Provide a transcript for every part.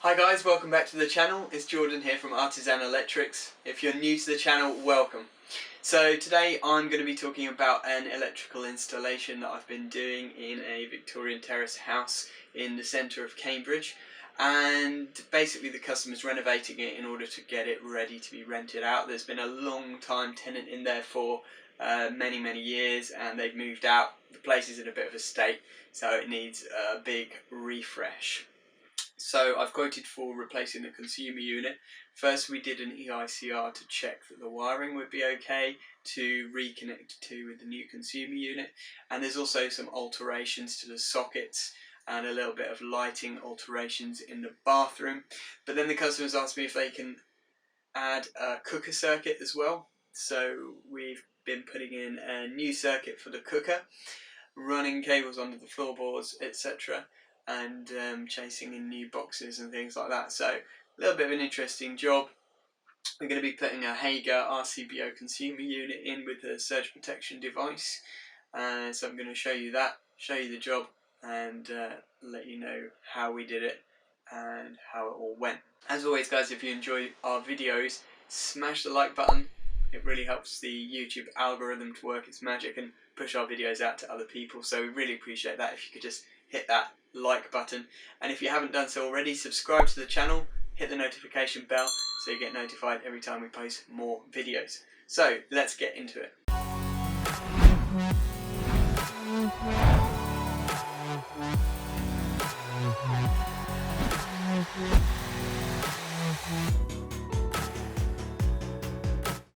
Hi guys, welcome back to the channel. It's Jordan here from Artisan Electrics. If you're new to the channel, welcome. So today I'm going to be talking about an electrical installation that I've been doing in a Victorian terrace house in the centre of Cambridge, and basically the customer's renovating it in order to get it ready to be rented out. There's been a long time tenant in there for many years, and they've moved out. The place is in a bit of a state, so it needs a big refresh. So I've quoted for replacing the consumer unit. First we did an EICR to check that the wiring would be okay to reconnect to with the new consumer unit, and there's also some alterations to the sockets and a little bit of lighting alterations in the bathroom. But then the customers asked me if they can add a cooker circuit as well. So we've been putting in a new circuit for the cooker, running cables under the floorboards, etc., and chasing in new boxes and things like that. So a little bit of an interesting job. We're going to be putting a Hager RCBO consumer unit in with a surge protection device, so I'm going to show you that, show you the job, and let you know how we did it and how it all went. As always guys, if you enjoy our videos, smash the like button. It really helps the YouTube algorithm to work its magic and push our videos out to other people, so we really appreciate that if you could just hit that like button. And if you haven't done so already, subscribe to the channel, hit the notification bell so you get notified every time we post more videos. So let's get into it.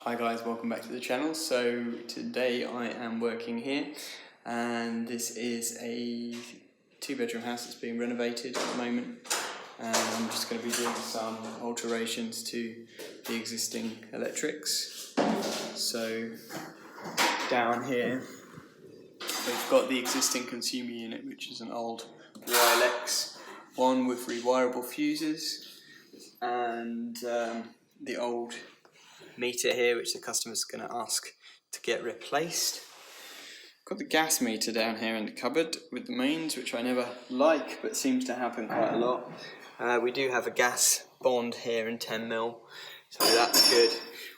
Hi guys, welcome back to the channel. So today I am working here, and this is a 2-bedroom house that's being renovated at the moment, and I'm just going to be doing some alterations to the existing electrics. So down here we've got the existing consumer unit, which is an old Wilex one with rewirable fuses, and the old meter here which the customer's going to ask to get replaced. Got the gas meter down here in the cupboard with the mains, which I never like, but seems to happen quite a lot. We do have a gas bond here in 10mm, so that's good.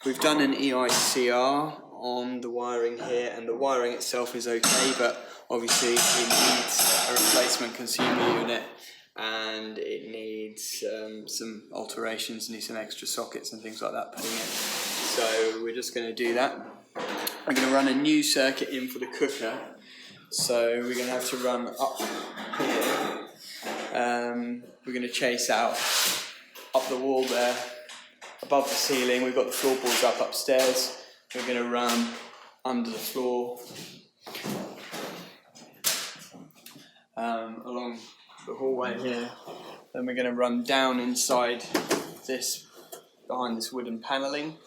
We've done an EICR on the wiring here, and the wiring itself is okay, but obviously it needs a replacement consumer unit, and it needs some alterations, needs some extra sockets and things like that putting in. So we're just going to do that. I'm going to run a new circuit in for the cooker, so we're going to have to run up here. We're going to chase out up the wall there, above the ceiling. We've got the floorboards up upstairs. We're going to run under the floor, along the hallway here. Then we're going to run down inside this, behind this wooden panelling.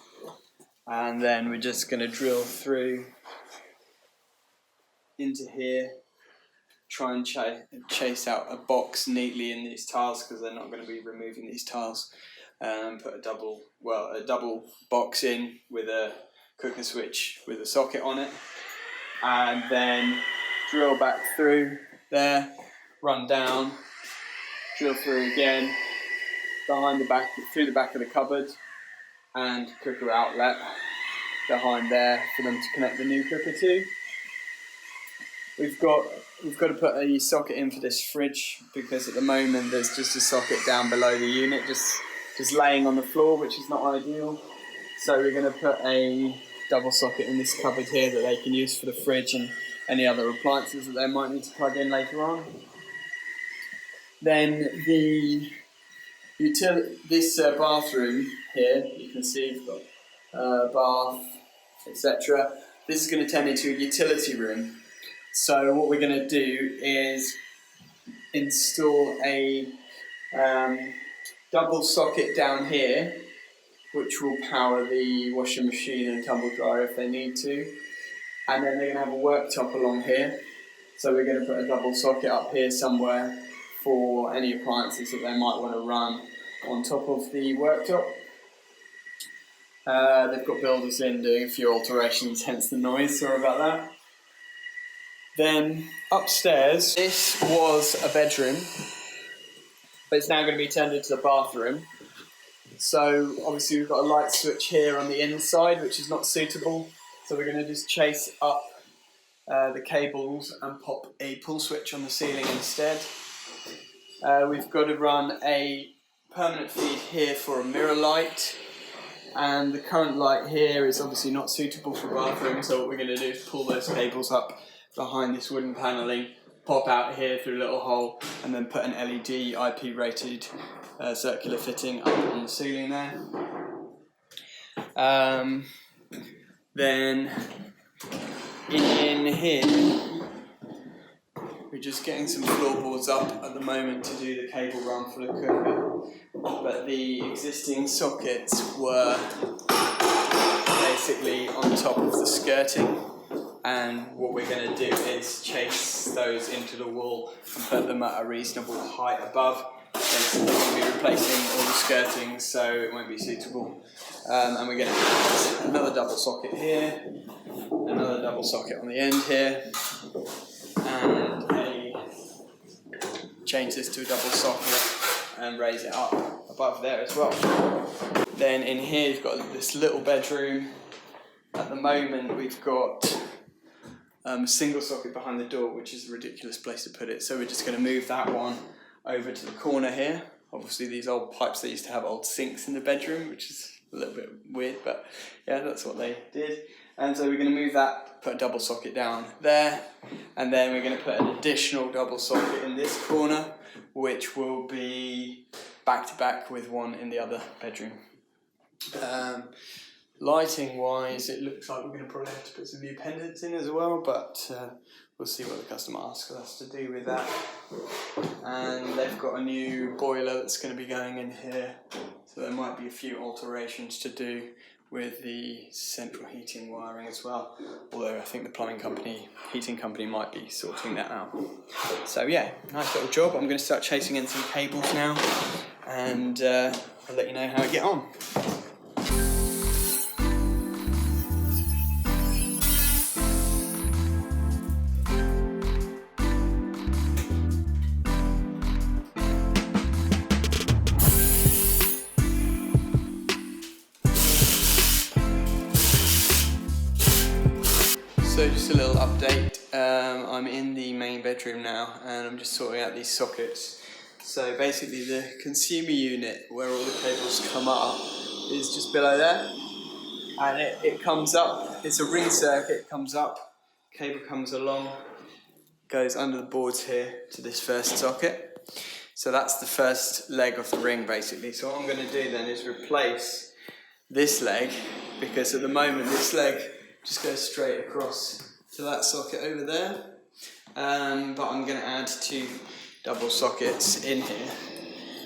And then we're just going to drill through into here, try and chase out a box neatly in these tiles, because they're not going to be removing these tiles. Put a double box in with a cooker switch with a socket on it, and then drill back through there, run down, drill through again, behind the back, through the back of the cupboard, and cooker outlet behind there for them to connect the new cooker to. We've got to put a socket in for this fridge, because at the moment there's just a socket down below the unit, just laying on the floor, which is not ideal. So we're going to put a double socket in this cupboard here that they can use for the fridge and any other appliances that they might need to plug in later on. Then this bathroom here, you can see we've got bath, etc. This is going to turn into a utility room. So what we're going to do is install a double socket down here, which will power the washing machine and tumble dryer if they need to. And then they're going to have a worktop along here. So we're going to put a double socket up here somewhere for any appliances that they might want to run on top of the worktop. They've got builders in doing a few alterations, hence the noise, sorry about that. Then upstairs, this was a bedroom. but it's now going to be turned into the bathroom. So obviously we've got a light switch here on the inside, which is not suitable. So we're going to just chase up the cables and pop a pull switch on the ceiling instead. We've got to run a permanent feed here for a mirror light, and the current light here is obviously not suitable for bathroom, so what we're going to do is pull those cables up behind this wooden panelling, pop out here through a little hole, and then put an LED IP rated circular fitting up on the ceiling there. Then in here we're just getting some floorboards up at the moment to do the cable run for the cooker, but the existing sockets were basically on top of the skirting, and what we're going to do is chase those into the wall and put them at a reasonable height above. We're going to be replacing all the skirting, so it won't be suitable. And we're going to put another double socket here, another double socket on the end here, and change this to a double socket and raise it up above there as well. Then in here you've got this little bedroom. At the moment we've got a single socket behind the door, which is a ridiculous place to put it, so we're just going to move that one over to the corner here. Obviously these old pipes, they used to have old sinks in the bedroom, which is a little bit weird, but yeah, that's what they did. And so we're going to move that, put a double socket down there, and then we're going to put an additional double socket in this corner, which will be back to back with one in the other bedroom. Lighting wise, it looks like we're going to probably have to put some new pendants in as well, but we'll see what the customer asks us to do with that. And they've got a new boiler that's going to be going in here, so there might be a few alterations to do with the central heating wiring as well, although I think the heating company might be sorting that out. So yeah, nice little job. I'm going to start chasing in some cables now, and I'll let you know how I get on. So just a little update, I'm in the main bedroom now and I'm just sorting out these sockets. So basically the consumer unit where all the cables come up is just below there, and it comes up, it's a ring circuit, it comes up, cable comes along, goes under the boards here to this first socket. So that's the first leg of the ring basically. So what I'm going to do then is replace this leg, because at the moment this leg just goes straight across to that socket over there, but I'm going to add 2 double sockets in here.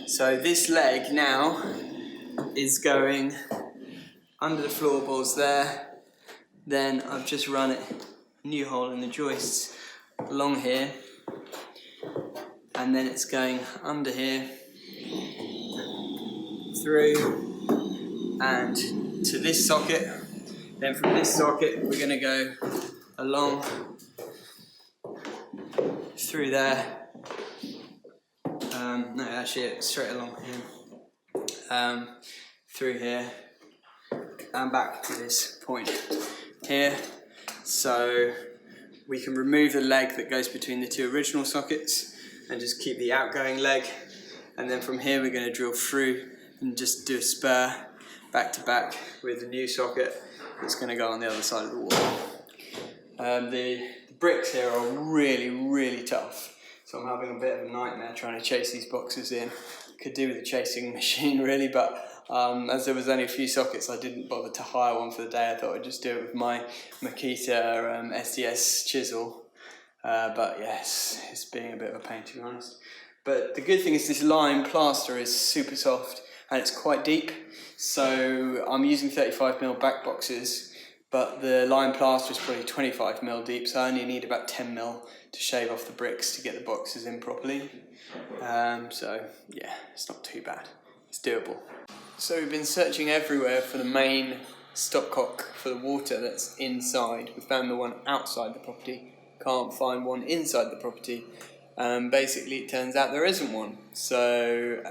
So this leg now is going under the floorboards there, then I've just run a new hole in the joists along here, and then it's going under here, through and to this socket. Then from this socket we're going to go along through there, no actually straight along here, through here and back to this point here. So we can remove the leg that goes between the 2 original sockets and just keep the outgoing leg, and then from here we're going to drill through and just do a spur back to back with the new socket that's going to go on the other side of the wall. The bricks here are really tough, so I'm having a bit of a nightmare trying to chase these boxes in. Could do with a chasing machine really, but as there was only a few sockets I didn't bother to hire one for the day. I thought I'd just do it with my Makita SDS chisel, but yes, it's being a bit of a pain to be honest. But the good thing is this lime plaster is super soft and it's quite deep, so I'm using 35mm back boxes, but the lime plaster is probably 25mm deep, so I only need about 10mm to shave off the bricks to get the boxes in properly. So yeah, it's not too bad, it's doable. So we've been searching everywhere for the main stopcock for the water that's inside. We found the one outside the property, can't find one inside the property. Basically it turns out there isn't one. So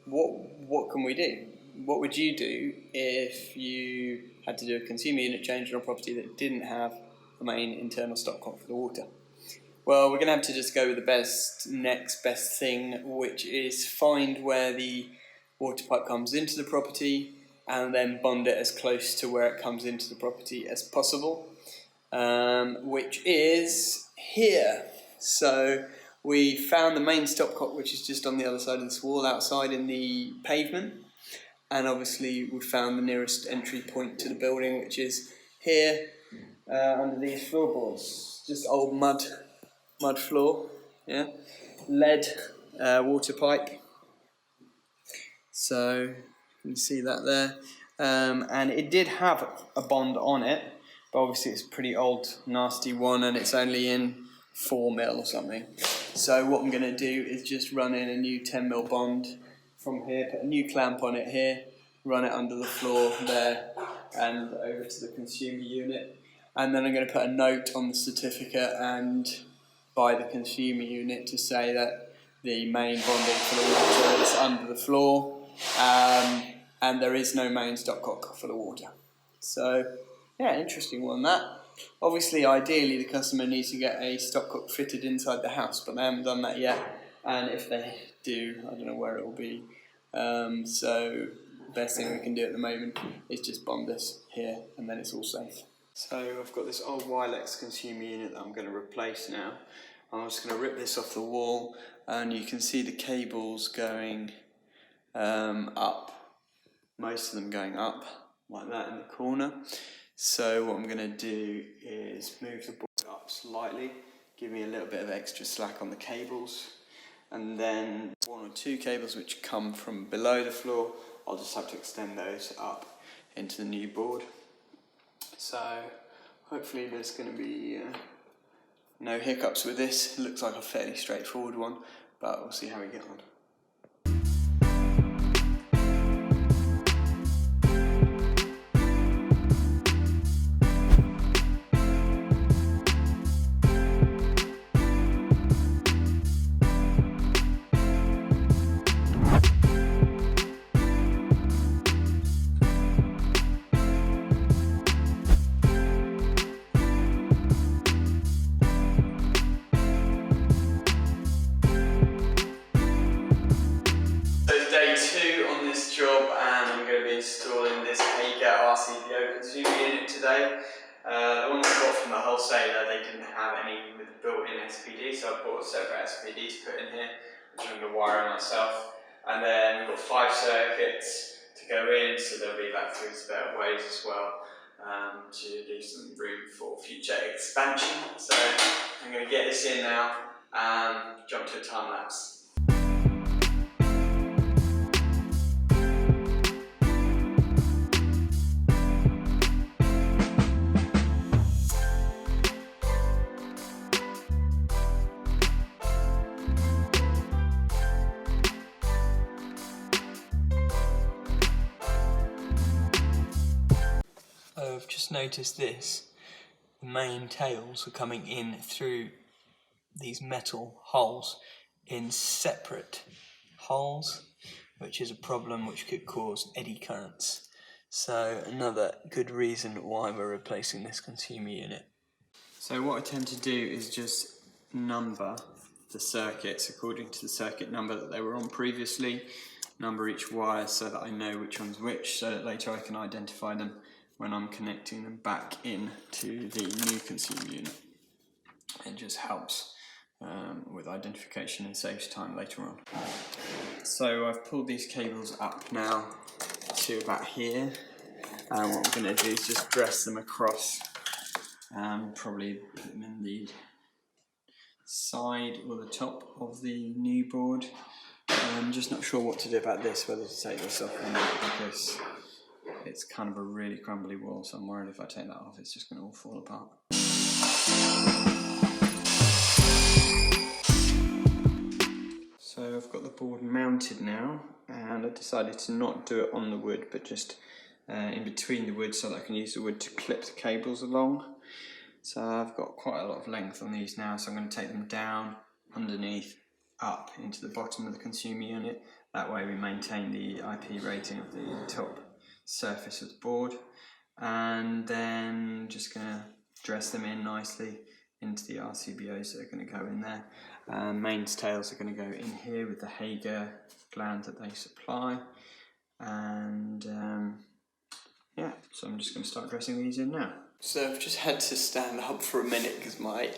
what can we do? What would you do if you had to do a consumer unit change on a property that didn't have a main internal stopcock for the water? Well, we're going to have to just go with the next best thing, which is find where the water pipe comes into the property and then bond it as close to where it comes into the property as possible, which is here. So we found the main stopcock, which is just on the other side of this wall outside in the pavement, and obviously we found the nearest entry point to the building, which is here under these floorboards. Just old mud floor, yeah, lead water pipe. So you can see that there, and it did have a bond on it, but obviously it's a pretty old nasty one and it's only in 4mm or something. So what I'm going to do is just run in a new 10mm bond from here, put a new clamp on it here, run it under the floor there and over to the consumer unit, and then I'm going to put a note on the certificate and by the consumer unit to say that the main bonding for the water is under the floor, and there is no main stopcock for the water. So yeah, interesting one that. Obviously, ideally, the customer needs to get a stopcock fitted inside the house, but they haven't done that yet. And if they do, I don't know where it will be. So the best thing we can do at the moment is just bond this here, and then it's all safe. So I've got this old Wilex consumer unit that I'm going to replace now. I'm just going to rip this off the wall, and you can see the cables going up. Most of them going up like that in the corner. So what I'm going to do is move the board up slightly, give me a little bit of extra slack on the cables, and then one or two cables which come from below the floor, I'll just have to extend those up into the new board. So hopefully there's going to be no hiccups with this. It looks like a fairly straightforward one, but we'll see how we get on. Installing this RCPO consumer unit today. The one I got from the wholesaler, they didn't have any with built-in SPD, so I bought a separate SPD to put in here, which I'm going to wire myself. And then we've got 5 circuits to go in, so there'll be about 3 spare ways as well, to leave some room for future expansion. So I'm going to get this in now and jump to a time lapse. I've just noticed this. The main tails are coming in through these metal holes in separate holes, which is a problem which could cause eddy currents. So another good reason why we're replacing this consumer unit. So what I tend to do is just number the circuits according to the circuit number that they were on previously, number each wire so that I know which one's which, so that later I can identify them when I'm connecting them back in to the new consumer unit. It just helps with identification and saves time later on. So I've pulled these cables up now to about here, and what I'm going to do is just dress them across, probably put them in the side or the top of the new board. I'm just not sure what to do about this, whether to take this off or not, because it's kind of a really crumbly wall, so I'm worried if I take that off it's just going to all fall apart. So I've got the board mounted now, and I decided to not do it on the wood but just in between the wood, so that I can use the wood to clip the cables along. So I've got quite a lot of length on these now, so I'm going to take them down underneath up into the bottom of the consumer unit. That way we maintain the IP rating of the top surface of the board. And then just going to dress them in nicely into the RCBOs that are going to go in there. Mains tails are going to go in here with the Hager gland that they supply. And yeah, so I'm just going to start dressing these in now. So I've just had to stand up for a minute because my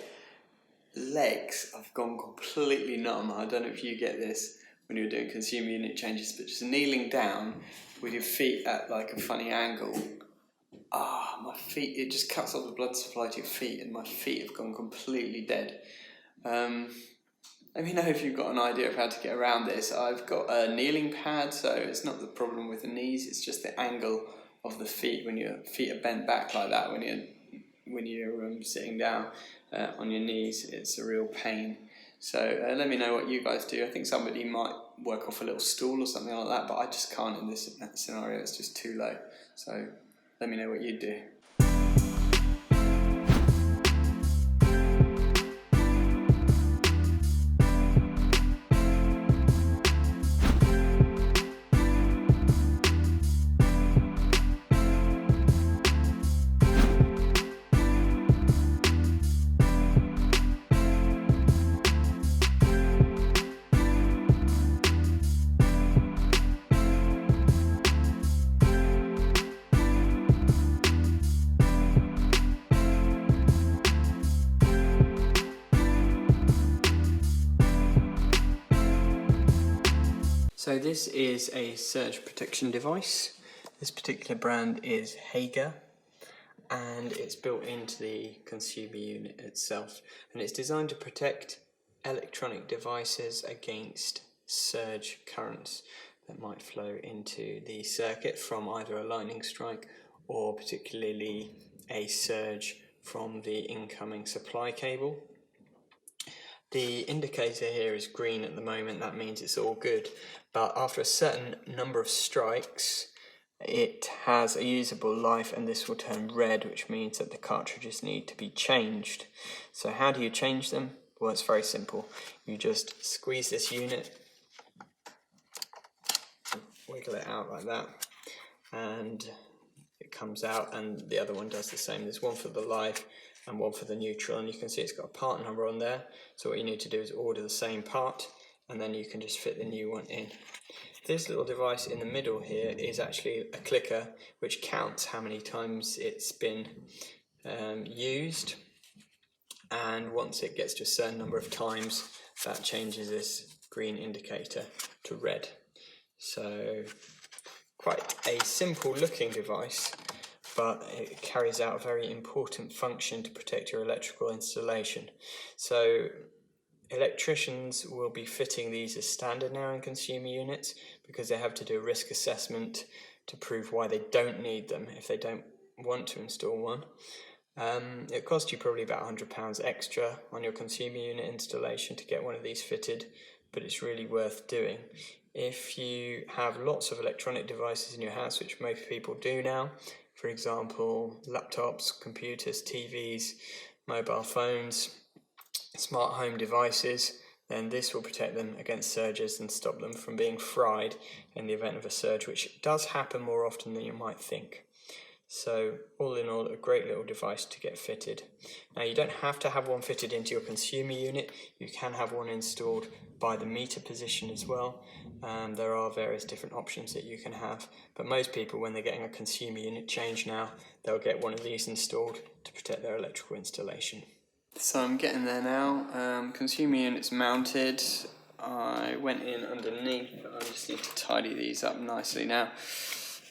legs have gone completely numb. I don't know if you get this when you're doing consumer unit changes, but just kneeling down with your feet at like a funny angle. My feet, it just cuts off the blood supply to your feet and my feet have gone completely dead. Let me know if you've got an idea of how to get around this. I've got a kneeling pad, so it's not the problem with the knees, it's just the angle of the feet when your feet are bent back like that when you're sitting down on your knees. It's a real pain. So let me know what you guys do. I think somebody might work off a little stool or something like that, but I just can't in this scenario, it's just too low. So let me know what you do. So this is a surge protection device. This particular brand is Hager and it's built into the consumer unit itself, and it's designed to protect electronic devices against surge currents that might flow into the circuit from either a lightning strike or particularly a surge from the incoming supply cable. The indicator here is green at the moment, that means it's all good, but after a certain number of strikes it has a usable life and this will turn red, which means that the cartridges need to be changed. So how do you change them? Well, it's very simple. You just squeeze this unit, wiggle it out like that, and it comes out, and the other one does the same. There's one for the live and one for the neutral, and you can see it's got a part number on there. So what you need to do is order the same part and then you can just fit the new one in. This little device in the middle here is actually a clicker which counts how many times it's been used, and once it gets to a certain number of times that changes this green indicator to red. So quite a simple looking device, but it carries out a very important function to protect your electrical installation. So electricians will be fitting these as standard now in consumer units because they have to do a risk assessment to prove why they don't need them if they don't want to install one. It costs you probably about £100 extra on your consumer unit installation to get one of these fitted, but it's really worth doing. If you have lots of electronic devices in your house, which most people do now, for example laptops, computers, TVs, mobile phones, smart home devices, then this will protect them against surges and stop them from being fried in the event of a surge, which does happen more often than you might think. So all in all, a great little device to get fitted. Now you don't have to have one fitted into your consumer unit, you can have one installed by the meter position as well. There are various different options that you can have, but most people when they're getting a consumer unit change now, they'll get one of these installed to protect their electrical installation. So I'm getting there now. Consumer unit's mounted. I went in underneath. I just need to tidy these up nicely now.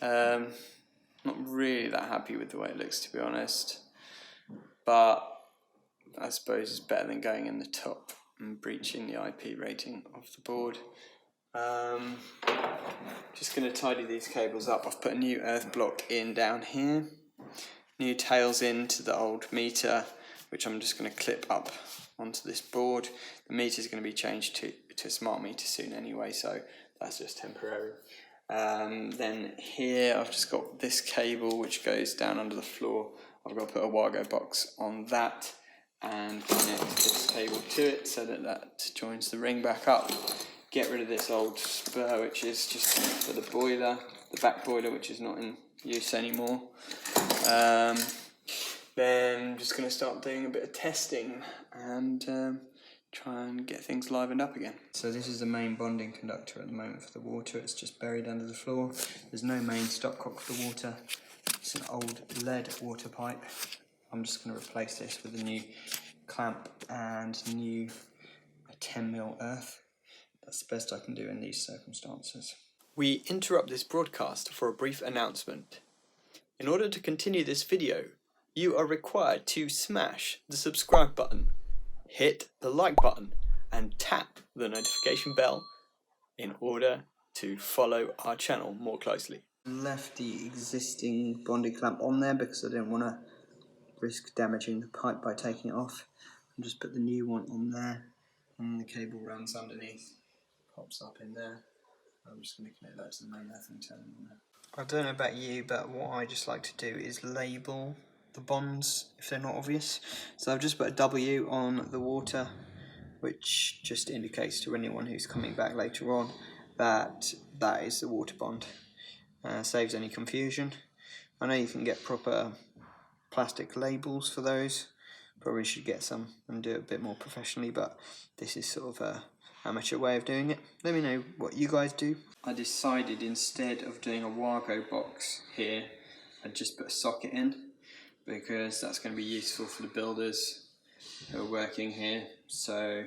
Not really that happy with the way it looks, to be honest, but I suppose it's better than going in the top and breaching the IP rating of the board. Just going to tidy these cables up. I've put a new earth block in down here, new tails into the old meter, which I'm just going to clip up onto this board. The meter is going to be changed to a smart meter soon anyway, so that's just temporary. Then here I've just got this cable which goes down under the floor. I've got to put a Wago box on that, and connect this cable to it so that that joins the ring back up. Get rid of this old spur which is just for the boiler, the back boiler, which is not in use anymore. Then I'm just going to start doing a bit of testing and try and get things livened up again. So this is the main bonding conductor at the moment for the water. It's just buried under the floor. There's no main stopcock for the water. It's an old lead water pipe. I'm just going to replace this with a new clamp and new 10mm earth. That's the best I can do in these circumstances. We interrupt this broadcast for a brief announcement. In order to continue this video, you are required to smash the subscribe button, hit the like button, and tap the notification bell in order to follow our channel more closely. Left the existing bonding clamp on there because I didn't want to risk damaging the pipe by taking it off. And just put the new one on there, and the cable runs underneath, pops up in there. I'm just going to connect that to the main earthing terminal now. I don't know about you, but what I just like to do is label the bonds if they're not obvious. So I've just put a W on the water, which just indicates to anyone who's coming back later on that that is the water bond. Saves any confusion. I know you can get proper plastic labels for those. Probably should get some and do it a bit more professionally, but this is sort of a amateur way of doing it. Let me know what you guys do. I decided instead of doing a Wargo box here, I'd just put a socket in, because that's going to be useful for the builders who are working here. So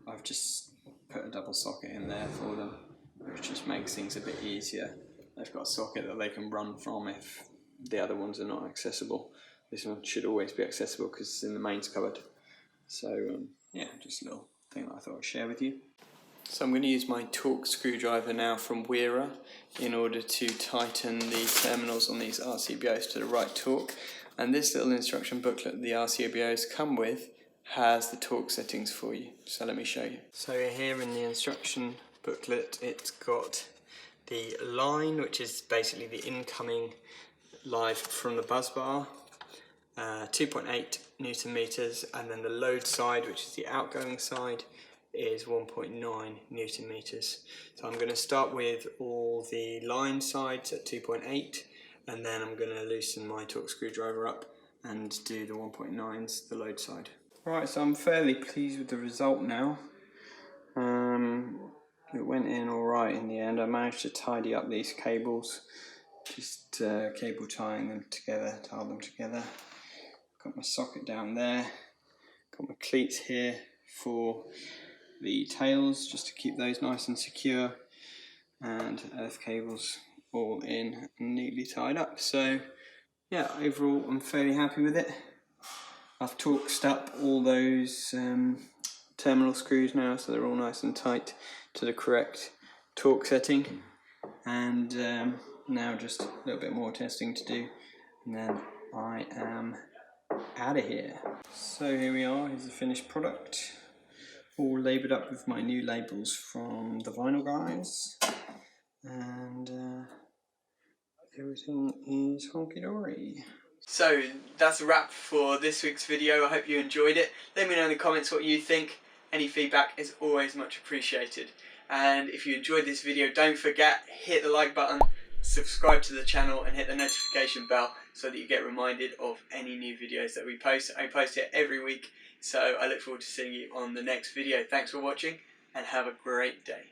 I've just put a double socket in there for them, which just makes things a bit easier. They've got a socket that they can run from if the other ones are not accessible. This one should always be accessible because it's in the mains cupboard. So yeah, just a little thing that I thought I'd share with you. So I'm going to use my torque screwdriver now from Rewire in order to tighten the terminals on these RCBOs to the right torque. And this little instruction booklet that the RCBOs come with has the torque settings for you. So let me show you. So here in the instruction booklet, it's got the line, which is basically the incoming live from the buzz bar, 2.8 Newton meters, and then the load side, which is the outgoing side, is 1.9 Newton meters. So I'm going to start with all the line sides at 2.8, and then I'm going to loosen my torque screwdriver up and do the 1.9s, the load side. Right, so I'm fairly pleased with the result now. It went in alright in the end. I managed to tidy up these cables, just cable tying them together, tile them together. Got my socket down there, got my cleats here for the tails, just to keep those nice and secure, and earth cables all in and neatly tied up. So yeah, overall I'm fairly happy with it. I've torqued up all those terminal screws now, so they're all nice and tight to the correct torque setting, and now just a little bit more testing to do, and then I am out of here. So here we are, here's the finished product, all labelled up with my new labels from the vinyl guys, and everything is honky-dory. So that's a wrap for this week's video. I hope you enjoyed it. Let me know in the comments what you think. Any feedback is always much appreciated. And if you enjoyed this video, don't forget, hit the like button, subscribe to the channel, and hit the notification bell so that you get reminded of any new videos that we post. I post it every week, so I look forward to seeing you on the next video. Thanks for watching, and have a great day.